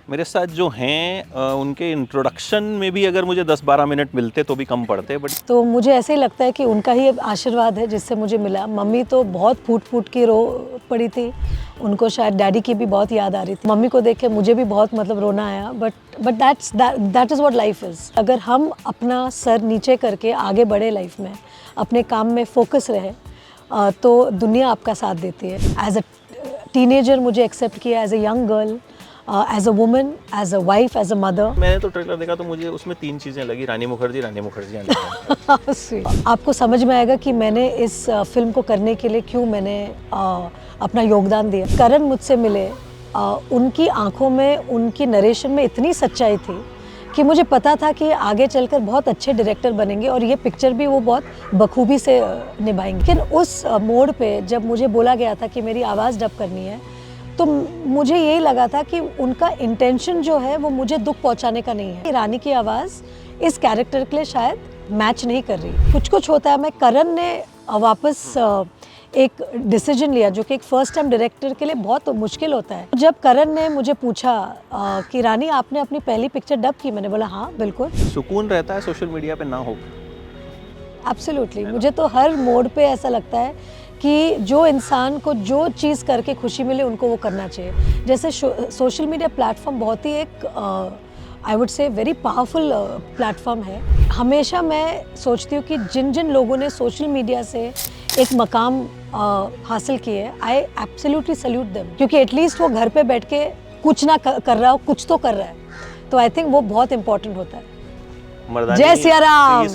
मेरे साथ जो हैं उनके इंट्रोडक्शन में भी अगर मुझे 10-12 मिनट मिलते तो भी कम पड़ते, बट तो मुझे ऐसे ही लगता है कि उनका ही आशीर्वाद है जिससे मुझे मिला। मम्मी तो बहुत फूट फूट की रो पड़ी थी, उनको शायद डैडी की भी बहुत याद आ रही थी। मम्मी को देख के मुझे भी बहुत रोना आया, but that is what life is. अगर हम अपना सर नीचे करके आगे बढ़े लाइफ में, अपने काम में फोकस रहे, तो दुनिया आपका साथ देती है। एज अ टीनेजर मुझे एक्सेप्ट किया, as a young girl, as a woman, as a wife, as a mother. मैंने तो ट्रेलर देखा तो मुझे उसमें 3 चीज़ें लगी, रानी मुखर्जी, रानी मुखर्जी। आपको समझ में आएगा कि मैंने इस फिल्म को करने के लिए क्यों मैंने अपना योगदान दिया। करण मुझसे मिले, उनकी आंखों में, उनकी नरेशन में इतनी सच्चाई थी कि मुझे पता था कि आगे चलकर बहुत अच्छे डायरेक्टर बनेंगे और ये पिक्चर भी वो बहुत बखूबी से निभाएंगे। लेकिन उस मोड़ पे जब मुझे बोला गया था कि मेरी आवाज़ डब करनी है, तो मुझे यही लगा था कि उनका इंटेंशन जो है वो मुझे दुख पहुंचाने का नहीं है। रानी की आवाज़ इस कैरेक्टर के लिए शायद मैच नहीं कर रही। कुछ कुछ होता है। मैं करण ने वापस एक डिसीजन लिया जो कि एक फर्स्ट टाइम डायरेक्टर के लिए बहुत मुश्किल होता है। जब करण ने मुझे पूछा कि रानी आपने अपनी पहली पिक्चर डब की, मैंने बोला हाँ बिल्कुल। सुकून रहता है सोशल मीडिया पे ना हो। एब्सोल्युटली। मुझे तो हर मोड पे ऐसा लगता है कि जो इंसान को जो चीज़ करके खुशी मिले उनको वो करना चाहिए। जैसे सोशल मीडिया प्लेटफॉर्म बहुत ही एक I would say very powerful platform है। हमेशा मैं सोचती हूँ कि जिन जिन लोगों ने सोशल मीडिया से एक मकाम हासिल किए है, आई एब्सोल्युटली सल्यूट देम, क्योंकि एटलीस्ट वो घर पे बैठ के कुछ ना कर रहा हो, कुछ तो कर रहा है। तो आई थिंक वो बहुत इंपॉर्टेंट होता है। जय सिया राम।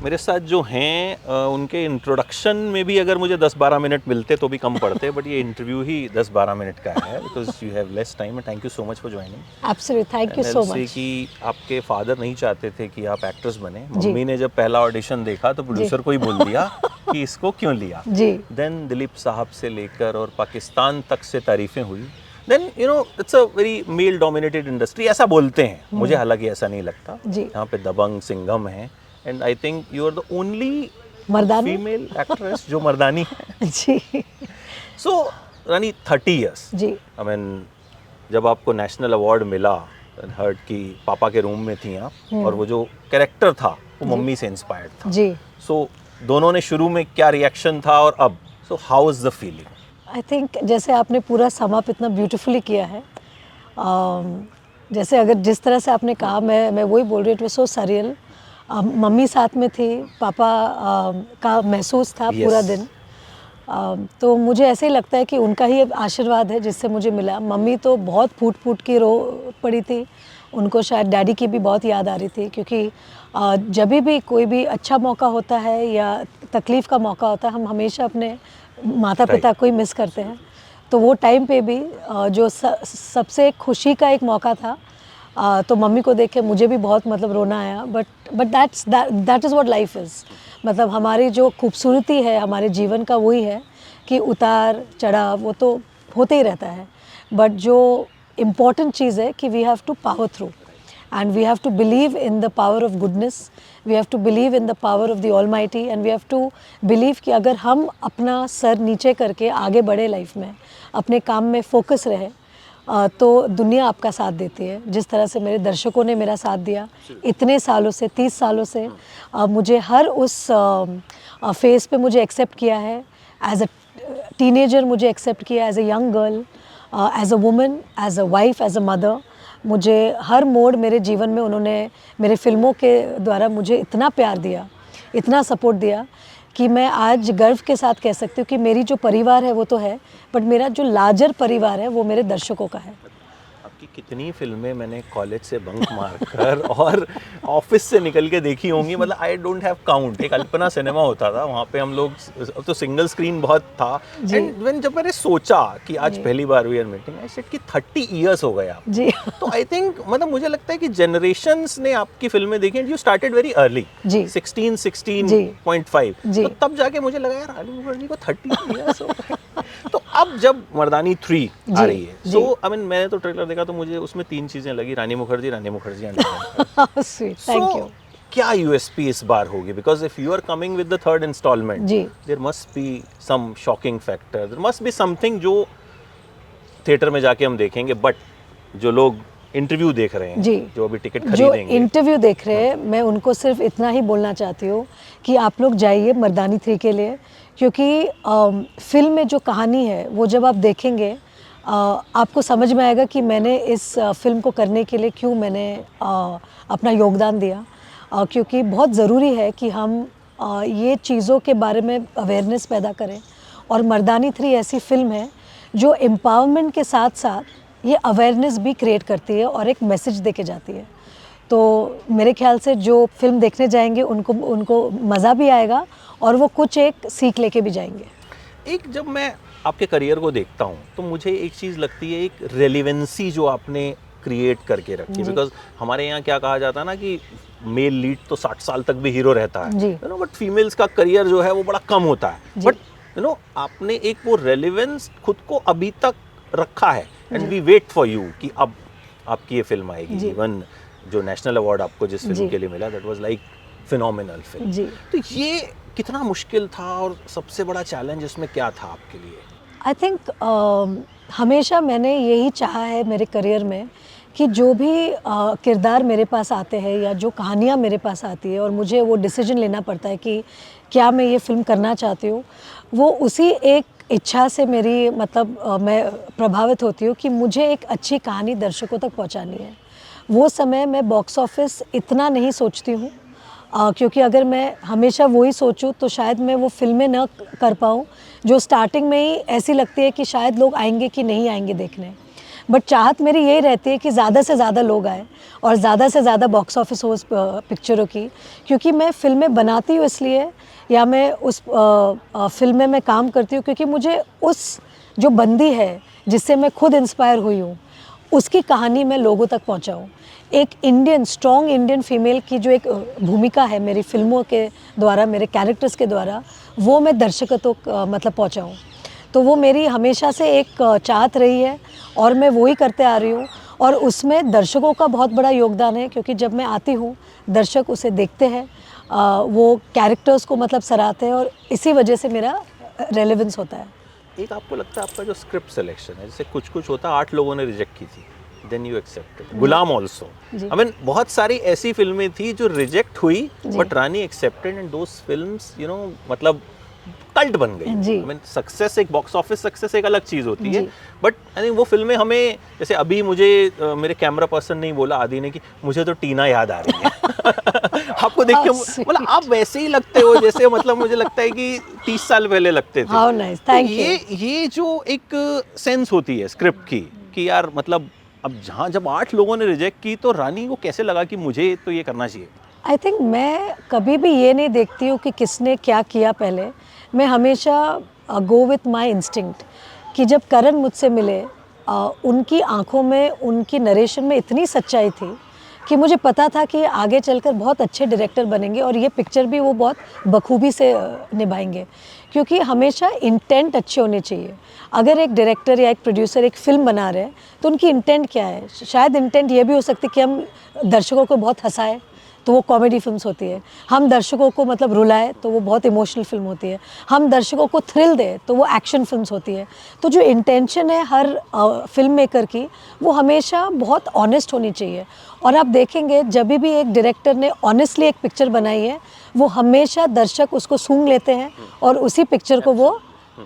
मेरे साथ जो हैं उनके इंट्रोडक्शन में भी अगर मुझे 10-12 मिनट मिलते तो भी कम पड़ते, बट ये इंटरव्यू ही 10-12 मिनट का है because you have less time. Thank you so much for joining. Absolutely, thank you so much. कि आपके फादर नहीं चाहते थे कि आप एक्ट्रेस बने। मम्मी ने जब पहला ऑडिशन देखा तो प्रोड्यूसर को ही बोल दिया कि इसको क्यों लिया। देन दिलीप साहब से लेकर और पाकिस्तान तक से तारीफें हुई। Then you know it's a very male dominated industry, ऐसा बोलते हैं। मुझे हालांकि ऐसा नहीं लगता। यहाँ पे दबंग, सिंघम है, and I think you are the only female actress जो मर्दानी है। जी। सो रानी 30 इयर्स जी। आई मीन जब आपको नेशनल अवार्ड मिला, हर्ट की पापा के रूम में थी आप, और वो जो कैरेक्टर था वो मम्मी से इंस्पायर्ड था। जी। सो दोनों ने शुरू में क्या रिएक्शन था और अब, so how is the feeling? I think जैसे आपने पूरा सम अप इतना ब्यूटीफुली किया है, जैसे अगर जिस तरह से आपने कहा, मैं वही बोल रही हूँ। It was so surreal. Mummy साथ में थी, पापा का महसूस था पूरा दिन। तो मुझे ऐसे ही लगता है कि उनका ही आशीर्वाद है जिससे मुझे मिला। मम्मी तो बहुत फूट फूट की रो पड़ी थी, उनको शायद डैडी की भी बहुत याद आ रही थी, क्योंकि जब भी कोई भी अच्छा मौका होता है या तकलीफ़ का मौका होता है, हम हमेशा अपने माता पिता को ही मिस करते हैं। तो वो टाइम पे भी जो सबसे खुशी का एक मौका था, तो मम्मी को देख के मुझे भी बहुत रोना आया। But that is what life is. मतलब हमारी जो खूबसूरती है हमारे जीवन का वही है कि उतार चढ़ाव वो तो होते ही रहता है, बट जो इम्पॉर्टेंट चीज़ है कि we have to power through, and we have to believe in the power of goodness, we have to believe in the power of the almighty, and we have to believe कि अगर हम अपना sir नीचे करके आगे बढ़े life में, अपने काम में फोकस रहे, तो दुनिया आपका साथ देती है। जिस तरह से मेरे दर्शकों ने मेरा साथ दिया इतने सालों से, 30 सालों से, मुझे हर उस फेस पे मुझे एक्सेप्ट किया है। एज अ टीनेजर मुझे एक्सेप्ट किया, as a young girl, as a woman, as a wife, as a mother. मुझे हर मोड़ मेरे जीवन में उन्होंने मेरे फिल्मों के द्वारा मुझे इतना प्यार दिया, इतना सपोर्ट दिया कि मैं आज गर्व के साथ कह सकती हूँ कि मेरी जो परिवार है वो तो है, बट मेरा जो लार्जर परिवार है वो मेरे दर्शकों का है। आपकी कितनी फिल्में मैंने कॉलेज से बंक मारकर और ऑफिस से निकल के देखी होंगी, मतलब आई डोंट हैव काउंट। एक अल्पना सिनेमा होता था, वहाँ पे हम लोग, तो सिंगल स्क्रीन बहुत था। एंड व्हेन जब मैंने सोचा कि आज पहली बार we are meeting, I said कि 30 इयर्स हो गए आप जी। तो आई थिंक मतलब मुझे लगता है कि जनरेशंस ने आपकी फिल्में देखी and you started very early, 16.5। तो तब जाके मुझे लगा यार रानी मुखर्जी को 30 इयर्स हो गए। तो अब जब मर्दानी 3 आ रही है, सो आई मीन मैंने तो ट्रेलर देखा तो मुझे उसमें 3 चीजें लगी, रानी मुखर्जी, रानी मुखर्जी, थैंक यू। क्या यूएसपी इस बार होगी? Because if you are coming with the third instalment, there must be some shocking factor, there must be something जो थिएटर में जाके हम देखेंगे, बट जो लोग इंटरव्यू देख रहे हैं, जो अभी टिकट खरीदेंगे, जो इंटरव्यू देख रहे हैं, मैं उनको सिर्फ इतना ही बोलना चाहती हूँ कि आप लोग जाइए मर्दानी 3 के लिए, क्योंकि फिल्म में जो कहानी है वो जब आप देखेंगे आपको समझ में आएगा कि मैंने इस फिल्म को करने के लिए क्यों मैंने अपना योगदान दिया, क्योंकि बहुत ज़रूरी है कि हम ये चीज़ों के बारे में अवेयरनेस पैदा करें। और मर्दानी 3 ऐसी फिल्म है जो एम्पावरमेंट के साथ साथ ये अवेयरनेस भी क्रिएट करती है और एक मैसेज दे के जाती है। तो मेरे ख्याल से जो फिल्म देखने जाएंगे उनको मज़ा भी आएगा और वो कुछ एक सीख लेके भी जाएंगे। एक जब मैं आपके करियर को देखता हूँ तो मुझे एक चीज़ लगती है, एक रेलिवेंसी जो आपने क्रिएट करके रखी है। बिकॉज हमारे यहाँ क्या कहा जाता है ना कि मेल लीड तो 60 साल तक भी हीरो रहता है, यू नो, बट फीमेल्स का करियर जो है वो बड़ा कम होता है। बट यू नो आपने एक वो रेलिवेंस खुद को अभी तक रखा है, and we wait for you कि अब आपकी ये फिल्म आएगी। इवन जो नेशनल अवार्ड आपको जिस फिल्म के लिए मिला, that was like phenomenal film. तो ये कितना मुश्किल था और सबसे बड़ा चैलेंज इसमें क्या था आपके लिए? आई थिंक हमेशा मैंने यही चाहा है मेरे करियर में कि जो भी किरदार मेरे पास आते हैं या जो कहानियाँ मेरे पास आती है और मुझे वो डिसीजन लेना पड़ता है कि क्या मैं ये फिल्म करना चाहती हूँ, वो उसी एक इच्छा से मेरी मतलब मैं प्रभावित होती हूँ कि मुझे एक अच्छी कहानी दर्शकों तक पहुँचानी है। वो समय मैं बॉक्स ऑफिस इतना नहीं सोचती हूँ, क्योंकि अगर मैं हमेशा वही सोचूं तो शायद मैं वो फिल्में न कर पाऊँ जो स्टार्टिंग में ही ऐसी लगती है कि शायद लोग आएंगे कि नहीं आएंगे देखने। बट चाहत मेरी यही रहती है कि ज़्यादा से ज़्यादा लोग आए और ज़्यादा से ज़्यादा बॉक्स ऑफिस हो उस पिक्चरों की, क्योंकि मैं फिल्में बनाती हूँ इसलिए, या मैं उस फिल्म में मैं काम करती हूँ क्योंकि मुझे उस जो बंदी है जिससे मैं खुद इंस्पायर हुई हूँ उसकी कहानी मैं लोगों तक पहुँचाऊँ। एक इंडियन, स्ट्रॉन्ग इंडियन फीमेल की जो एक भूमिका है मेरी फिल्मों के द्वारा, मेरे कैरेक्टर्स के द्वारा, वो मैं दर्शकों तक मतलब पहुँचाऊँ। तो वो मेरी हमेशा से एक चाहत रही है और मैं वही करते आ रही हूँ। और उसमें दर्शकों का बहुत बड़ा योगदान है, क्योंकि जब मैं आती हूँ दर्शक उसे देखते हैं, वो कैरेक्टर्स को मतलब सराहते हैं और इसी वजह से मेरा रेलेवेंस होता है। एक आपको लगता है आपका जो स्क्रिप्ट सिलेक्शन है, जैसे कुछ होता है 8 लोगों ने रिजेक्ट की थी, then you accepted, Ghulam also, I mean बहुत सारी ऐसी फिल्में थी जो रिजेक्ट हुई but Rani accepted, and those films you know मतलब कल्ट बन गई। आई मीन सक्सेस, एक बॉक्स ऑफिस सक्सेस एक अलग चीज़ होती है, बट आई थिंक वो फिल्में हमें, जैसे अभी मुझे मेरे कैमरा पर्सन ने बोला आदि ने कि मुझे तो टीना याद आ रही है। आपको देख के मतलब आप वैसे ही लगते हो जैसे मतलब मुझे लगता है कि 30 साल पहले लगते थे। How nice, thank you. ये जो एक सेंस होती है स्क्रिप्ट की कि यार मतलब अब जहाँ जब 8 लोगों ने रिजेक्ट की तो रानी को कैसे लगा कि मुझे तो ये करना चाहिए? आई थिंक मैं कभी भी ये नहीं देखती हूँ कि किसने क्या किया पहले। मैं हमेशा गो विथ माई इंस्टिंक्ट कि जब करण मुझसे मिले, उनकी आंखों में, उनकी नरेशन में इतनी सच्चाई थी कि मुझे पता था कि आगे चलकर बहुत अच्छे डायरेक्टर बनेंगे और ये पिक्चर भी वो बहुत बखूबी से निभाएंगे, क्योंकि हमेशा इंटेंट अच्छे होने चाहिए। अगर एक डायरेक्टर या एक प्रोड्यूसर एक फिल्म बना रहे हैं तो उनकी इंटेंट क्या है? शायद इंटेंट ये भी हो सकती है कि हम दर्शकों को बहुत हंसाए तो वो कॉमेडी फिल्म्स होती है, हम दर्शकों को मतलब रुलाए तो वो बहुत इमोशनल फिल्म होती है, हम दर्शकों को थ्रिल दे तो वो एक्शन फिल्म्स होती है। तो जो इंटेंशन है हर फिल्म मेकर की, वो हमेशा बहुत ऑनेस्ट होनी चाहिए। और आप देखेंगे जब भी एक डायरेक्टर ने ऑनेस्टली एक पिक्चर बनाई है, वो हमेशा दर्शक उसको सूंघ लेते हैं और उसी पिक्चर को वो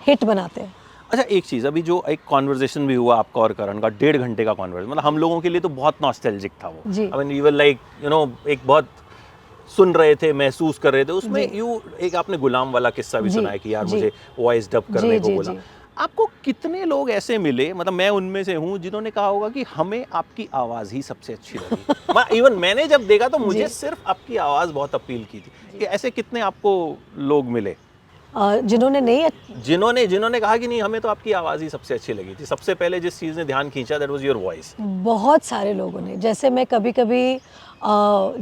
हिट बनाते हैं। अच्छा, एक चीज़, अभी जो एक कॉन्वर्जेशन भी हुआ आपका और करण का, 1.5 घंटे का कॉन्वर्जेशन, मतलब हम लोगों के लिए तो बहुत नॉस्टैल्जिक था वो। I mean we were like you know एक बहुत सुन रहे थे, महसूस कर रहे थे उसमें। एक आपने गुलाम वाला किस्सा भी सुना है कि यार मुझे वॉइस डब करने को बोला। आपको कितने लोग ऐसे मिले, मतलब मैं उनमें से हूँ, जिन्होंने कहा होगा कि हमें आपकी आवाज़ ही सबसे अच्छी लगी? इवन मैंने जब देखा तो मुझे सिर्फ आपकी आवाज़ बहुत अपील की थी। ऐसे कितने आपको लोग मिले जिन्होंने कहा कि नहीं हमें तो आपकी आवाज़ ही सबसे अच्छी लगी थी, सबसे पहले जिस चीज़ ने ध्यान खींचा दैट वाज योर वॉइस? बहुत सारे लोगों ने। जैसे मैं कभी कभी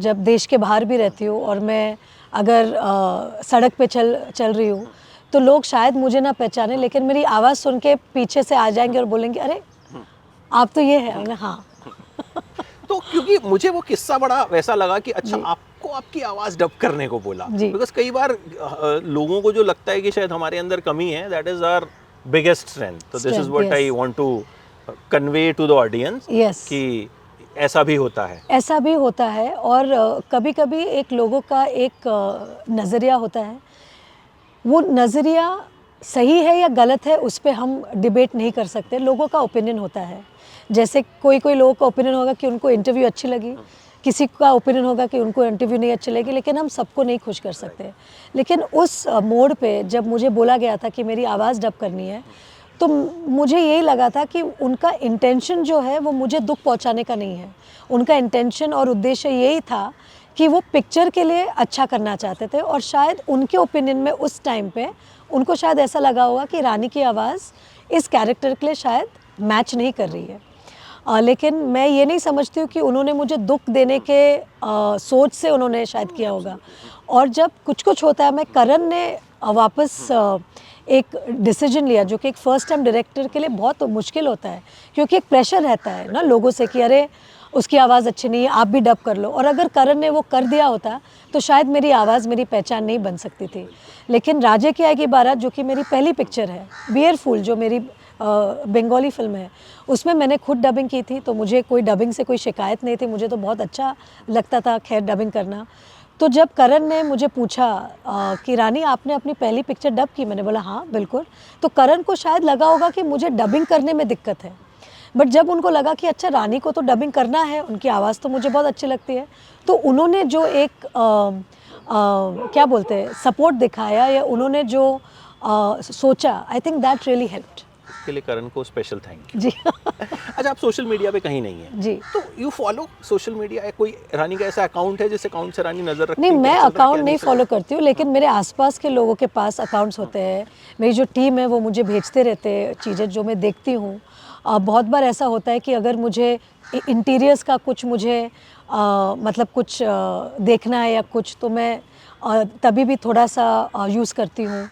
जब देश के बाहर भी रहती हूँ और मैं अगर सड़क पे चल रही हूँ तो लोग शायद मुझे ना पहचाने, लेकिन मेरी आवाज़ सुन के पीछे से आ जाएंगे और बोलेंगे अरे आप तो ये है। हाँ। तो क्योंकि मुझे वो किस्सा बड़ा वैसा लगा कि अच्छा आपको किसको आपकी आवाज डब करने को बोला? जी। बिकॉज कई बार लोगों को जो लगता है कि शायद हमारे अंदर कमी है, that is our biggest strength. तो this is Strength, what I yes. Want to convey to the audience Yes. कि ऐसा भी होता है. ऐसा भी होता है. और कभी कभी एक लोगों का एक नज़रिया होता है, वो नज़रिया सही है या गलत है उस पर हम डिबेट नहीं कर सकते. लोगों का ओपिनियन होता है. जैसे कोई लोगों का ओपिनियन होगा कि उनको इंटरव्यू अच्छी लगी, किसी का ओपिनियन होगा कि उनको इंटरव्यू नहीं अच्छी लगी, लेकिन हम सबको नहीं खुश कर सकते. लेकिन उस मोड़ पे जब मुझे बोला गया था कि मेरी आवाज़ डब करनी है, तो मुझे यही लगा था कि उनका इंटेंशन जो है वो मुझे दुख पहुंचाने का नहीं है. उनका इंटेंशन और उद्देश्य यही था कि वो पिक्चर के लिए अच्छा करना चाहते थे. और शायद उनके ओपिनियन में उस टाइम पे उनको शायद ऐसा लगा होगा कि रानी की आवाज़ इस कैरेक्टर के लिए शायद मैच नहीं कर रही है. लेकिन मैं ये नहीं समझती हूँ कि उन्होंने मुझे दुख देने के सोच से उन्होंने शायद किया होगा. और जब कुछ होता है, मैं करण ने वापस एक डिसीजन लिया जो कि एक फर्स्ट टाइम डायरेक्टर के लिए बहुत मुश्किल होता है, क्योंकि एक प्रेशर रहता है ना लोगों से कि अरे उसकी आवाज़ अच्छी नहीं है, आप भी डब कर लो. और अगर करण ने वो कर दिया होता तो शायद मेरी आवाज़, मेरी पहचान नहीं बन सकती थी. लेकिन राजे की आएगी बारात जो कि मेरी पहली पिक्चर है, बियरफुल जो मेरी बंगाली फिल्म है, उसमें मैंने खुद डबिंग की थी. तो मुझे कोई डबिंग से कोई शिकायत नहीं थी, मुझे तो बहुत अच्छा लगता था खैर डबिंग करना. तो जब करण ने मुझे पूछा कि रानी आपने अपनी पहली पिक्चर डब की, मैंने बोला हाँ बिल्कुल. तो करण को शायद लगा होगा कि मुझे डबिंग करने में दिक्कत है, बट जब उनको लगा कि अच्छा रानी को तो डबिंग करना है, उनकी आवाज़ तो मुझे बहुत अच्छी लगती है, तो उन्होंने जो एक क्या बोलते हैं सपोर्ट दिखाया या उन्होंने जो सोचा, I think that really helped. के लिए करण को स्पेशल थैंक यू जी. अच्छा, आप सोशल मीडिया पे कहीं नहीं है जी. तो यू फॉलो सोशल मीडिया? कोई रानी का ऐसा अकाउंट है जिस अकाउंट से रानी नजर रखती नहीं, है? मैं क्या चल रहा है, अकाउंट क्या नहीं चल रहा फॉलो करती हूँ, लेकिन मेरे आसपास के लोगों के पास अकाउंट्स होते हैं. मेरी जो टीम है वो मुझे भेजते रहते हैं चीज़ें जो मैं देखती हूँ. बहुत बार ऐसा होता है कि अगर मुझे इंटीरियर्स का कुछ मुझे मतलब कुछ देखना है या कुछ, तो मैं तभी भी थोड़ा सा यूज़ करती हूँ.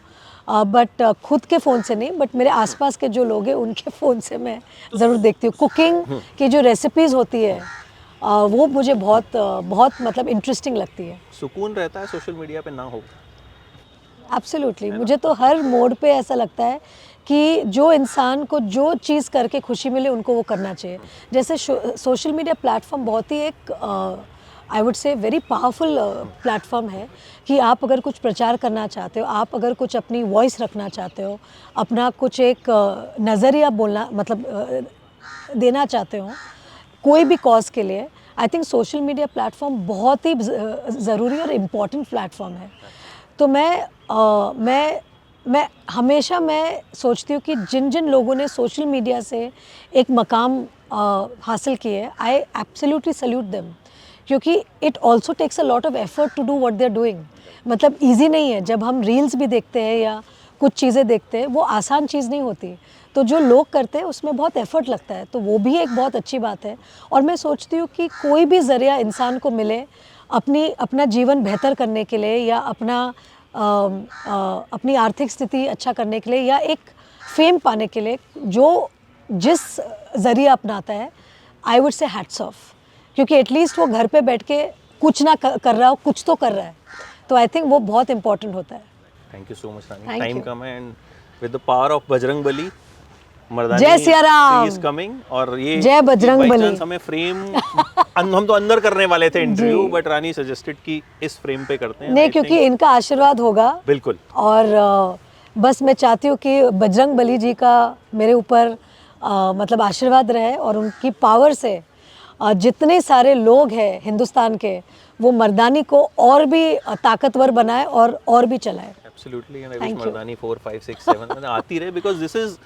बट खुद के फ़ोन से नहीं, बट मेरे आसपास के जो लोग हैं उनके फ़ोन से मैं ज़रूर देखती हूँ. कुकिंग की जो रेसिपीज़ होती है वो मुझे बहुत मतलब इंटरेस्टिंग लगती है. सुकून रहता है सोशल मीडिया पे ना हो? एब्सोल्युटली. मुझे तो हर मोड पे ऐसा लगता है कि जो इंसान को जो चीज़ करके खुशी मिले उनको वो करना चाहिए. जैसे सोशल मीडिया प्लेटफॉर्म बहुत ही एक I would say very powerful platform है कि आप अगर कुछ प्रचार करना चाहते हो, आप अगर कुछ अपनी वॉइस रखना चाहते हो, अपना कुछ एक नज़रिया बोलना मतलब देना चाहते हो कोई भी कॉज के लिए, I think social media platform बहुत ही ज़रूरी और इम्पॉर्टेंट प्लेटफॉर्म है. तो मैं हमेशा मैं सोचती हूँ कि जिन जिन लोगों ने सोशल मीडिया से एक मकाम हासिल किए, आई एब्सोल्युटली सल्यूट देम, क्योंकि it also takes a lot of effort to do what they are doing. मतलब ईजी नहीं है. जब हम रील्स भी देखते हैं या कुछ चीज़ें देखते हैं, वो आसान चीज़ नहीं होती. तो जो लोग करते हैं उसमें बहुत एफर्ट लगता है, तो वो भी एक बहुत अच्छी बात है. और मैं सोचती हूँ कि कोई भी ज़रिया इंसान को मिले अपना जीवन बेहतर करने के लिए या अपनी आर्थिक स्थिति अच्छा करने के लिए या एक फेम पाने के लिए, जो जिस ज़रिया अपनाता है, I would say hats off. क्योंकि एटलीस्ट वो घर पे बैठ के कुछ ना कर रहा हो, कुछ तो कर रहा है. तो आई थिंक वो बहुत इंपॉर्टेंट होता है. Thank you so much Rani. Thank time you. कम है and with the power of Bajrang Bali, Mardaani जय सिया राम. Is coming. और ये जय बजरंग by बली. chance हमें फ्रेम हम तो अंदर करने वाले थे इंटरव्यू, बट रानी सजेस्टेड कि इस फ्रेम पे करते हैं. नहीं, क्योंकि इनका आशीर्वाद होगा. बिल्कुल. और बस मैं चाहती हूँ कि बजरंग बली जी का मेरे ऊपर मतलब आशीर्वाद रहे और उनकी पावर से जितने सारे लोग हैं हिंदुस्तान के, वो मर्दानी को और भी ताकतवर बनाए और भी चलाए. Absolutely. And I Thank wish you. Mardaani 4 5 6 7 मैंने आती रहे, बिकॉज दिस इज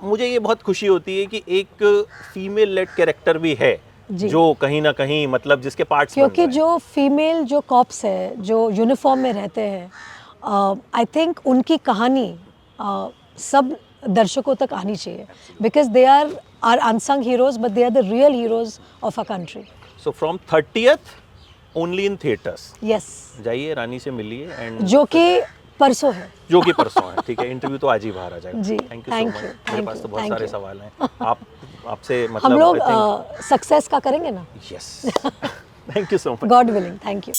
मुझे ये बहुत खुशी होती है कि एक फीमेल लेड कैरेक्टर भी है जो कहीं ना कहीं मतलब जिसके पार्ट्स बन क्योंकि रहे हैं. जो फीमेल जो कॉप्स है जो यूनिफॉर्म में रहते हैं, आई थिंक उनकी कहानी सब दर्शकों तक आनी चाहिए. Because they are unsung heroes, but they are the real heroes of a country. So from 30th only in theatres. Yes. जाइए, रानी से मिलिए. एंड जो कि परसों है. जो कि परसों है. ठीक है, इंटरव्यू तो आज ही बाहर आ जाएगा. जी. Thank you so Thank much. you, मेरे thank पास तो you, बहुत thank सारे you. सवाल हैं आपसे मतलब हम लोग सक्सेस का करेंगे ना. Yes thank you so much. God willing, thank you.